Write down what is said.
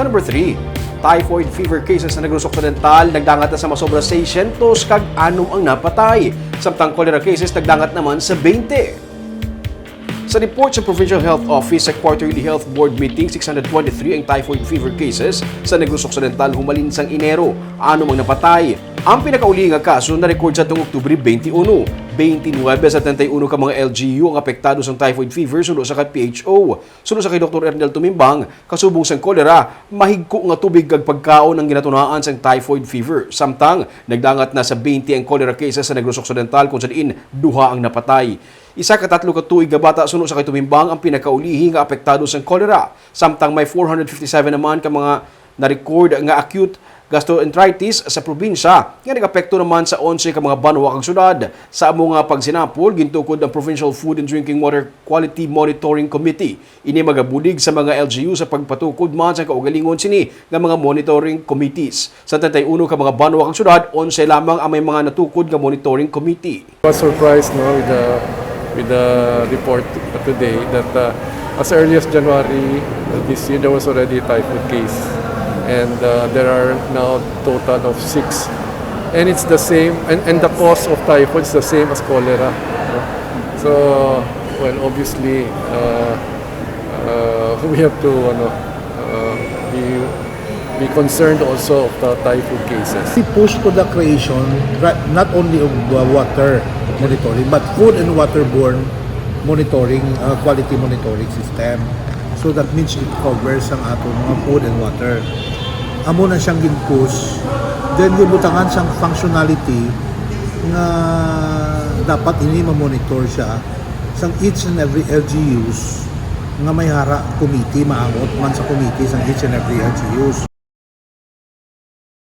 Sa number 3, typhoid fever cases sa Negros Occidental nagdangat na sa masobra 600 kag 6 ang napatay. Samtang cholera cases nagdangat naman sa 20. Sa report sa Provincial Health Office sa Quarterly Health Board Meeting, 623 ang typhoid fever cases sa Negros Occidental humalin sang Enero. Ano mang napatay? Ang pinakauli nga kaso na record sa tuong Oktubre 21. 29 sa 31 ka mga LGU ang apektado sa typhoid fever sulo sa PHO. Sulo sa kay Dr. Ernel Tumimbang, kasubong sang kolera, mahigko nga tubig kag pagkaon ang ginatunaan sang typhoid fever. Samtang nagdangat na sa 20 ang cholera cases sa Negros Occidental kung saan duha ang napatay. Isa ka tatlo ka tuig nga bata suno sa kay Tumimbang ang pinakaulihi nga apektado sang kolera. Samtang may 457 naman ka mga na-record nga acute gastroenteritis sa probinsya nga nag-apekto naman sa 11 ka mga banwa kag syudad. Sa amo nga pagsinapol gintukod ang Provincial Food and Drinking Water Quality Monitoring Committee. Ini magabulig sa mga LGU sa pagpatukod man sa kaugalingon sini nga mga monitoring committees. Sa 31 ka mga banwa kag syudad, 11 lamang ang may mga natukod nga monitoring committee. I was surprised with the report today that as early as January this year there was already a typhoid case. And there are now total of 6. And it's the same, and the cause of typhoid is the same as cholera. So, well, obviously, we have to be concerned also of the typhoid cases. We push to the creation not only of water monitoring, but food and waterborne monitoring, quality monitoring system. So that means it covers ang atong mga food and water. Amo na siyang gin-push, then gibutangan siyang functionality nga dapat ini ma-monitor siya sa each and every LGUs nga may hara committee, maangot man sa committee sa each and every LGUs.